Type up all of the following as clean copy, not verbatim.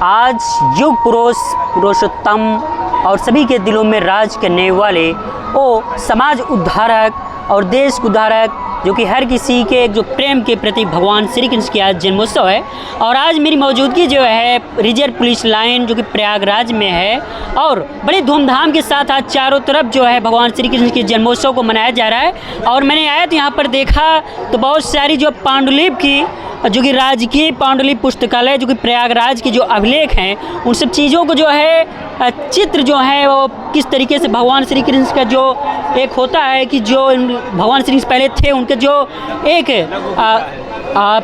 आज युग पुरुष पुरुषोत्तम और सभी के दिलों में राज करने वाले वो समाज उद्धारक और देश उद्धारक जो कि हर किसी के जो प्रेम के प्रति भगवान श्री कृष्ण की आज जन्मोत्सव है। और आज मेरी मौजूदगी जो है रिजर्व पुलिस लाइन जो कि प्रयागराज में है और बड़े धूमधाम के साथ आज चारों तरफ जो है भगवान श्री कृष्ण के जन्मोत्सव को मनाया जा रहा है। और मैंने आया तो यहाँ पर देखा तो बहुत सारी जो पांडुलिपि की जो कि राजकीय पांडुलिपि पुस्तकालय जो कि प्रयागराज के जो अभिलेख हैं उन सब चीज़ों को जो है चित्र जो है वो किस तरीके से भगवान श्री कृष्ण का जो एक होता है कि जो भगवान श्री कृष्ण पहले थे उनके जो एक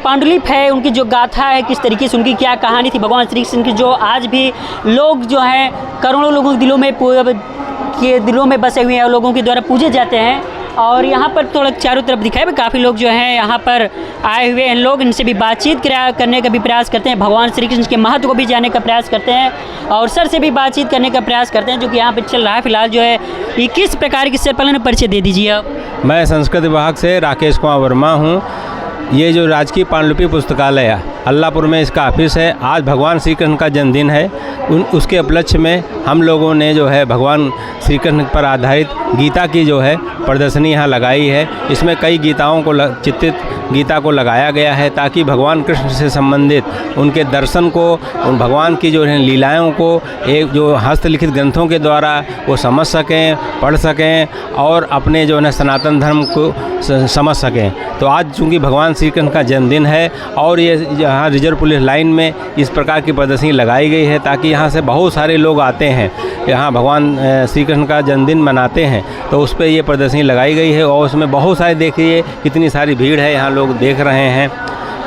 पांडुलिपि है उनकी जो गाथा है किस तरीके से उनकी क्या कहानी थी भगवान श्री कृष्ण की जो आज भी लोग जो हैं करोड़ों लोगों के दिलों में बसे हुए हैं और लोगों के द्वारा पूजे जाते हैं। और यहाँ पर थोड़ा चारों तरफ दिखाए भी काफ़ी लोग जो हैं यहाँ पर आए हुए हैं। लोग इनसे भी बातचीत करने का भी प्रयास करते हैं, भगवान श्री कृष्ण के महत्व को भी जानने का प्रयास करते हैं और सर से भी बातचीत करने का प्रयास करते हैं जो कि यहाँ पर चल रहा है। फिलहाल जो है ये किस प्रकार की सर पहले परिचय दे दीजिए आप। मैं संस्कृत विभाग से राकेश कुमार वर्मा हूँ। ये जो राजकीय पांडुलिपि पुस्तकालय है अल्लाहपुर में इसका ऑफिस है। आज भगवान श्री कृष्ण का जन्मदिन है। उसके उपलक्ष्य में हम लोगों ने जो है भगवान श्री कृष्ण पर आधारित गीता की जो है प्रदर्शनी यहाँ लगाई है। इसमें कई गीताओं को चित्रित गीता को लगाया गया है ताकि भगवान कृष्ण से संबंधित उनके दर्शन को उन भगवान की जो है लीलाओं को एक जो हस्तलिखित ग्रंथों के द्वारा वो समझ सकें, पढ़ सकें और अपने जो है सनातन धर्म को समझ सकें। तो आज चूँकि भगवान श्री कृष्ण का जन्मदिन है और ये यहाँ रिजर्व पुलिस लाइन में इस प्रकार की प्रदर्शनी लगाई गई है ताकि यहाँ से बहुत सारे लोग आते हैं, यहाँ भगवान श्री कृष्ण का जन्मदिन मनाते हैं। तो उस पर ये प्रदर्शनी लगाई गई है और उसमें बहुत सारे देखिए कितनी सारी भीड़ है, यहाँ लोग देख रहे हैं।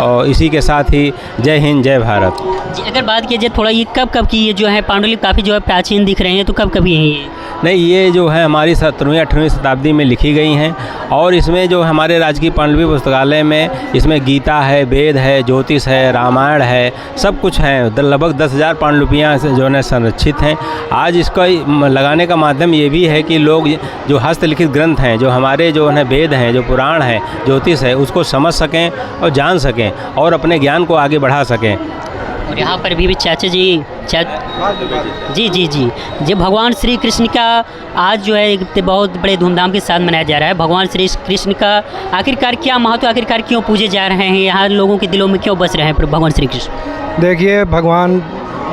और इसी के साथ ही जय हिंद जय भारत। जी अगर बात की जाए थोड़ा ये कब की ये जो है पांडुलिपि काफ़ी जो है प्राचीन दिख रहे हैं तो कब की हैं ये? नहीं, ये जो है हमारी 17वीं 18वीं शताब्दी में लिखी गई हैं और इसमें जो हमारे राजकीय पांडुलिपि पुस्तकालय में इसमें गीता है, वेद है, ज्योतिष है, रामायण है, सब कुछ है। लगभग 10,000 पांडुलिपियाँ जो है संरक्षित हैं। आज इसको लगाने का माध्यम ये भी है कि लोग जो हस्तलिखित ग्रंथ हैं, जो हमारे जो है वेद हैं, जो पुराण है, ज्योतिष है, उसको समझ सकें और जान सकें और अपने ज्ञान को आगे बढ़ा सकें। और यहाँ पर भी चाचा जी जी जब भगवान श्री कृष्ण का आज जो है बहुत बड़े धूमधाम के साथ मनाया जा रहा है। भगवान श्री कृष्ण का आखिरकार क्या महत्व, आखिरकार क्यों पूजे जा रहे हैं, यहाँ लोगों के दिलों में क्यों बस रहे हैं भगवान श्री कृष्ण? देखिए, भगवान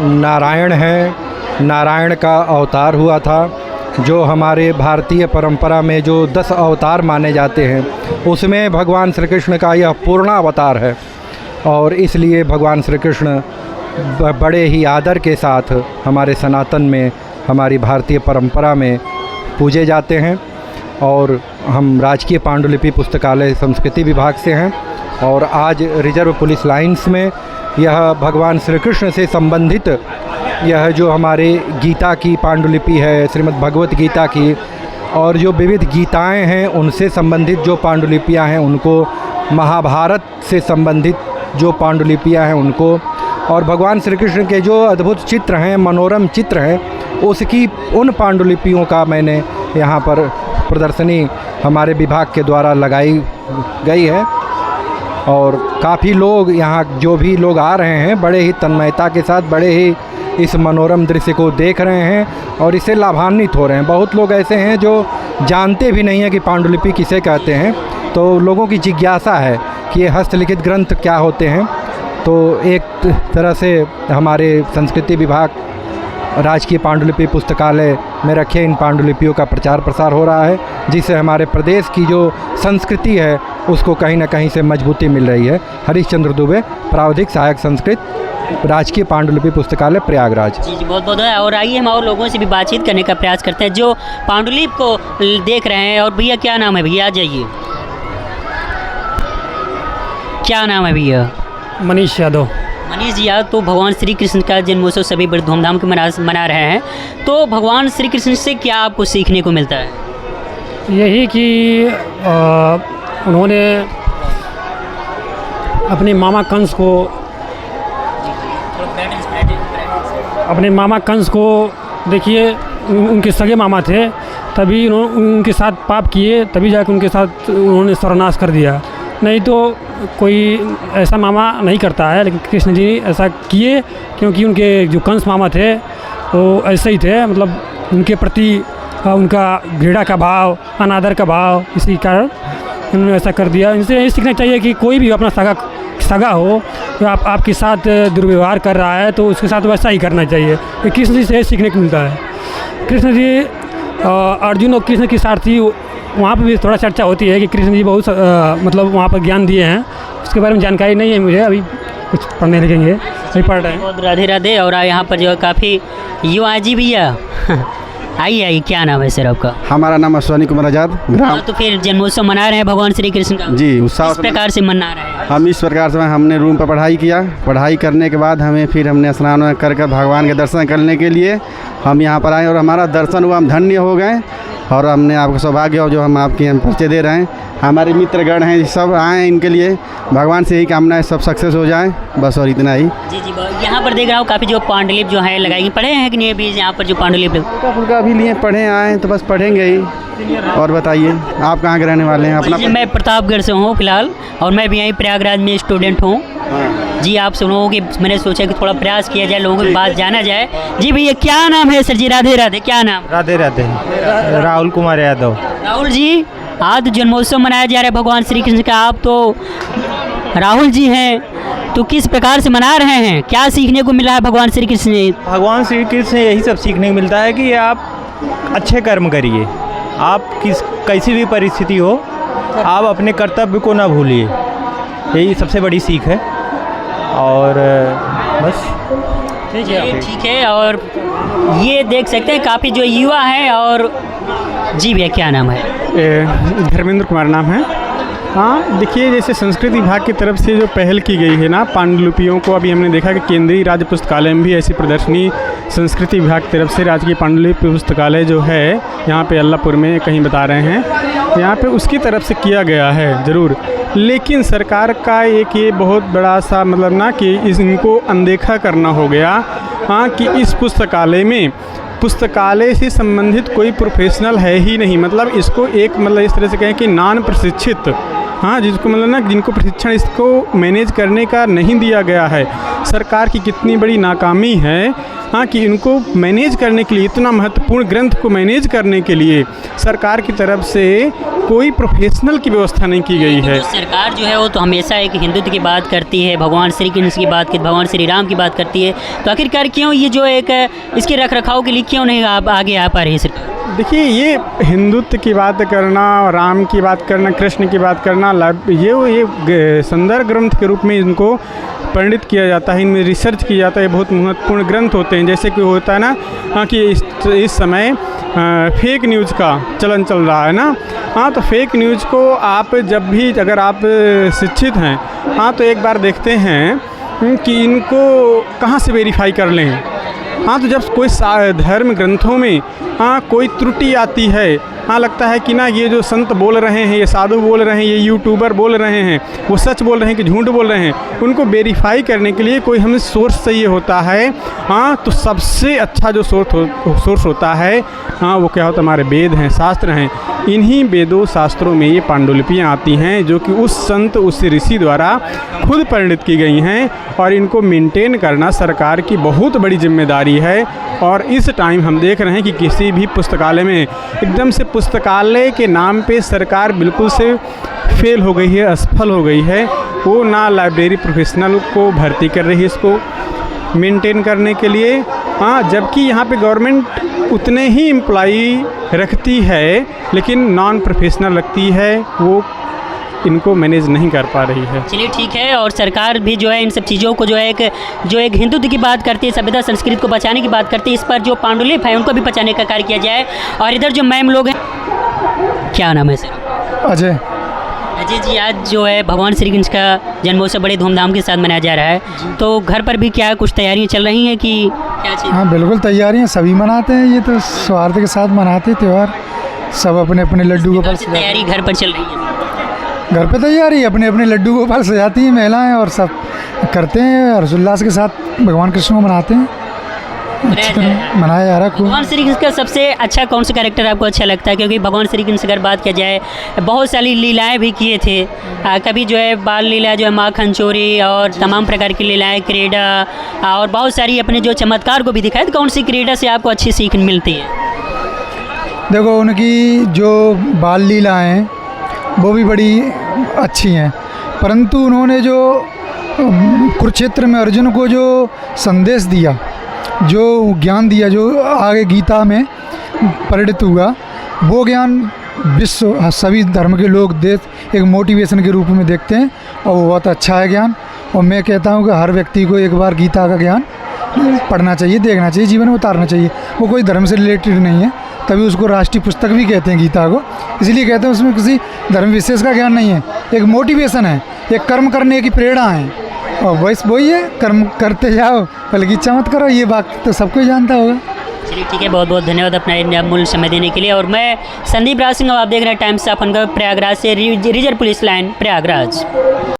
नारायण हैं, नारायण का अवतार हुआ था। जो हमारे भारतीय परंपरा में जो 10 अवतार माने जाते हैं उसमें भगवान श्री कृष्ण का यह पूर्ण अवतार है और इसलिए भगवान श्री कृष्ण बड़े ही आदर के साथ हमारे सनातन में, हमारी भारतीय परंपरा में पूजे जाते हैं। और हम राजकीय पांडुलिपि पुस्तकालय संस्कृति विभाग से हैं और आज रिजर्व पुलिस लाइन्स में यह भगवान श्री कृष्ण से संबंधित यह जो हमारे गीता की पांडुलिपि है, श्रीमद् भगवत गीता की और जो विविध गीताएं हैं उनसे संबंधित जो पांडुलिपियां हैं उनको, महाभारत से संबंधित जो पांडुलिपियां हैं उनको और भगवान श्री कृष्ण के जो अद्भुत चित्र हैं, मनोरम चित्र हैं, उसकी उन पांडुलिपियों का मैंने यहाँ पर प्रदर्शनी हमारे विभाग के द्वारा लगाई गई है। और काफ़ी लोग यहाँ जो भी लोग आ रहे हैं बड़े ही तन्मयता के साथ, बड़े ही इस मनोरम दृश्य को देख रहे हैं और इससे लाभान्वित हो रहे हैं। बहुत लोग ऐसे हैं जो जानते भी नहीं हैं कि पांडुलिपि किसे कहते हैं, तो लोगों की जिज्ञासा है कि ये हस्तलिखित ग्रंथ क्या होते हैं। तो एक तरह से हमारे संस्कृति विभाग राजकीय पांडुलिपि पुस्तकालय में रखे इन पांडुलिपियों का प्रचार प्रसार हो रहा है, जिससे हमारे प्रदेश की जो संस्कृति है उसको कहीं ना कहीं से मजबूती मिल रही है। हरीशचंद्र दुबे, प्रावधिक सहायक संस्कृत, राजकीय पांडुलिपि पुस्तकालय प्रयागराज। जी बहुत बहुत है। और आइए हम और लोगों से भी बातचीत करने का प्रयास करते हैं जो पांडुलिपि को देख रहे हैं। और भैया क्या नाम है? भैया आ जाइए, क्या नाम है भैया? मनीष यादव। मनीष जी, तो भगवान श्री कृष्ण का जन्मोत्सव सभी बड़े धूमधाम के मना रहे हैं, तो भगवान श्री कृष्ण से क्या आपको सीखने को मिलता है? यही कि उन्होंने अपने मामा कंस को देखिए, उनके सगे मामा थे, तभी उनके साथ पाप किए, तभी जाकर उनके साथ उन्होंने सर्वनाश कर दिया। नहीं तो कोई ऐसा मामा नहीं करता है, लेकिन कृष्ण जी ऐसा किए क्योंकि उनके जो कंस मामा थे वो ऐसे ही थे, मतलब उनके प्रति उनका घृणा का भाव, अनादर का भाव, इसी कारण उन्होंने ऐसा कर दिया। इनसे यही सीखना चाहिए कि कोई भी अपना सगा हो तो आपके साथ दुर्व्यवहार कर रहा है तो उसके साथ वैसा ही करना चाहिए। ये कृष्ण जी से सीखने को मिलता है। कृष्ण जी अर्जुन और कृष्ण की सारथी, वहाँ पर भी थोड़ा चर्चा होती है कि कृष्ण जी बहुत मतलब वहाँ पर ज्ञान दिए हैं, उसके बारे में जानकारी नहीं है मुझे, अभी कुछ पढ़ने लिखेंगे, अभी पढ़ रहे हैं। बहुत राधे राधे। और यहाँ पर जो है काफ़ी युवा जी भैया आइए, क्या नाम है सर आपका? हमारा नाम अश्वनी कुमार आजाद ग्राम। तो फिर जन्मोत्सव मना रहे हैं भगवान श्री कृष्ण का? जी, उत्साह किस प्रकार से मना रहे हैं? हम इस प्रकार से हमने रूम पर पढ़ाई किया। पढ़ाई करने के बाद फिर हमने स्नान कर भगवान के दर्शन करने के लिए हम यहाँ पर आए और हमारा दर्शन हुआ, हम धन्य हो गए और हमने आपका सौभाग्य हो जो हम आपके परिचय दे रहे हैं। हमारे मित्रगण हैं, सब आए हैं, इनके लिए भगवान से यही कामना है सब सक्सेस हो जाए, बस और इतना ही। जी जी, यहाँ पर देख रहा हूँ काफ़ी जो पांडुलिपि जो है लगाई, पढ़े हैं कि नहीं अभी यहाँ पर जो पांडुलिपि? फुल्का अभी लिए पढ़े आए हैं तो बस पढ़ेंगे ही। और बताइए आप कहाँ के रहने वाले हैं? अपना जी, मैं प्रतापगढ़ से हूँ फिलहाल, और मैं भी यहीं प्रयागराज में स्टूडेंट हूँ। जी, आप सुनो कि मैंने सोचा कि थोड़ा प्रयास किया जाए, लोगों की बात जाना जाए। जी भैया, क्या नाम है सर जी? राधे राधे। क्या नाम? राधे राधे। राहुल कुमार यादव। राहुल जी, आज जन्मोत्सव मनाया जा रहा है भगवान श्री कृष्ण का, आप तो राहुल जी हैं, तो किस प्रकार से मना रहे हैं? क्या सीखने को मिला है भगवान श्री कृष्ण से? भगवान श्री कृष्ण से यही सब सीखने को मिलता है कि आप अच्छे कर्म करिए, आप कैसी भी परिस्थिति हो आप अपने कर्तव्य को ना भूलिए, यही सबसे बड़ी सीख है। और बस ठीक है। और ये देख सकते हैं काफ़ी जो युवा हैं। और जी भैया, क्या नाम है? धर्मेंद्र कुमार नाम है। हाँ, देखिए जैसे संस्कृति विभाग की तरफ से जो पहल की गई है ना पांडुलिपियों को, अभी हमने देखा कि केंद्रीय राज्य पुस्तकालय में भी ऐसी प्रदर्शनी संस्कृति विभाग की तरफ से राजकीय पांडुलिपि पुस्तकालय जो है यहाँ पे अल्लाहपुर में कहीं बता रहे हैं, यहाँ पे उसकी तरफ से किया गया है ज़रूर। लेकिन सरकार का एक ये बहुत बड़ा सा मतलब ना कि इनको अनदेखा करना हो गया। हाँ, कि इस पुस्तकालय से संबंधित कोई प्रोफेशनल है ही नहीं, मतलब इसको एक मतलब इस तरह से कहें कि नॉन प्रशिक्षित, हाँ, जिसको मतलब ना जिनको प्रशिक्षण इसको मैनेज करने का नहीं दिया गया है। सरकार की कितनी बड़ी नाकामी है, हाँ, कि इनको मैनेज करने के लिए, इतना महत्वपूर्ण ग्रंथ को मैनेज करने के लिए सरकार की तरफ से कोई प्रोफेशनल की व्यवस्था नहीं की गई है। तो सरकार जो है वो तो हमेशा एक हिंदुत्व की बात करती है, भगवान श्री कृष्ण की बात, भगवान श्री राम की बात करती है, तो आखिरकार क्यों ये जो एक इसके रख रखाव के लिए क्यों नहीं आप आगे आ पा रही है सरकार? देखिए, ये हिंदुत्व की बात करना, राम की बात करना, कृष्ण की बात करना, ये संदर्भ ग्रंथ के रूप में इनको पंडित किया जाता है, इनमें रिसर्च किया जाता है, बहुत महत्वपूर्ण ग्रंथ होते हैं। जैसे कि होता है ना, हाँ, कि इस समय फेक न्यूज़ का चलन चल रहा है ना, हाँ, तो फेक न्यूज़ को आप जब भी अगर आप शिक्षित हैं, हाँ, तो एक बार देखते हैं कि इनको कहाँ से वेरीफाई कर लें। हाँ, तो जब कोई धर्म ग्रंथों में हाँ कोई त्रुटि आती है, हाँ, लगता है कि ना ये जो संत बोल रहे हैं, ये साधु बोल रहे हैं, ये यूट्यूबर बोल रहे हैं, वो सच बोल रहे हैं कि झूठ बोल रहे हैं, उनको वेरीफाई करने के लिए कोई हमें सोर्स चाहिए होता है। हाँ, तो सबसे अच्छा जो सोर्स होता है, हाँ, वो क्या होता है? हमारे वेद हैं, शास्त्र हैं। इन्हीं वेदों शास्त्रों में ये पांडुलिपियाँ आती हैं जो कि उस संत, उस ऋषि द्वारा खुद परिणित की गई हैं, और इनको मेंटेन करना सरकार की बहुत बड़ी जिम्मेदारी है। और इस टाइम हम देख रहे हैं कि किसी भी पुस्तकालय में एकदम से पुस्तकालय के नाम पे सरकार बिल्कुल से फेल हो गई है, असफल हो गई है। वो ना लाइब्रेरी प्रोफेशनल को भर्ती कर रही है इसको मेंटेन करने के लिए, हाँ, जबकि यहाँ पे गवर्नमेंट उतने ही एम्प्लॉई रखती है लेकिन नॉन प्रोफेशनल रखती है, वो इनको मैनेज नहीं कर पा रही है। चलिए ठीक है। और सरकार भी जो है इन सब चीज़ों को जो एक हिंदुत्व की बात करती है, सभ्यता संस्कृति को बचाने की बात करती है, इस पर जो पांडुलिपि है उनको भी बचाने का कार्य किया जाए। और इधर जो मैम लोग हैं, क्या नाम है सर? अजय। अजय जी, आज जो है भगवान श्री कृष्ण का जन्मोत्सव बड़े धूमधाम के साथ मनाया जा रहा है, तो घर पर भी क्या कुछ तैयारियाँ चल रही हैं कि क्या चीज़? हाँ, बिल्कुल तैयारियाँ सभी मनाते हैं, ये तो सौहार्द के साथ मनाते हैं त्यौहार, सब अपने अपने लड्डू गोपाल से तैयारी घर पर चल रही है? घर पे तैयारी अपने अपने लड्डू गोपाल सजाती हैं महिलाएं और सब करते हैं, हर्षोल्लास के साथ भगवान कृष्ण को मनाते हैं। मनाया जा रहा है खूब। भगवान श्री कृष्ण का सबसे अच्छा कौन सा कैरेक्टर आपको अच्छा लगता है? क्योंकि भगवान श्री कृष्ण अगर बात किया जाए बहुत सारी लीलाएं भी किए थे। कभी जो है बाल लीला जो है माखन चोरी और तमाम प्रकार की लीलाएं, क्रीड़ा और बहुत सारी अपने जो चमत्कार को भी दिखाए। तो कौन सी क्रीड़ा से आपको अच्छी सीख मिलती है? देखो उनकी जो बाल लीलाएँ वो भी बड़ी अच्छी हैं, परंतु उन्होंने जो कुरुक्षेत्र में अर्जुन को जो संदेश दिया, जो ज्ञान दिया, जो आगे गीता में परिणित हुआ, वो ज्ञान विश्व सभी धर्म के लोग एक मोटिवेशन के रूप में देखते हैं और वो बहुत अच्छा है ज्ञान। और मैं कहता हूँ कि हर व्यक्ति को एक बार गीता का ज्ञान पढ़ना चाहिए, देखना चाहिए, जीवन में उतारना चाहिए। वो कोई धर्म से रिलेटेड नहीं है, तभी उसको राष्ट्रीय पुस्तक भी कहते हैं गीता को। इसलिए कहते हैं उसमें किसी धर्म विशेष का ज्ञान नहीं है, एक मोटिवेशन है, एक कर्म करने की प्रेरणा है। और बस वही है, कर्म करते जाओ, बल्कि इच्छा मत करो। ये बात तो सबको ही जानता होगा। चलिए ठीक है, बहुत बहुत धन्यवाद अपना अमूल्य समय देने के लिए। और मैं संदीप राज सिंह, आप देख रहे हैं टाइम्स ऑफ इंडिया, प्रयागराज से, रिजर्व पुलिस लाइन प्रयागराज।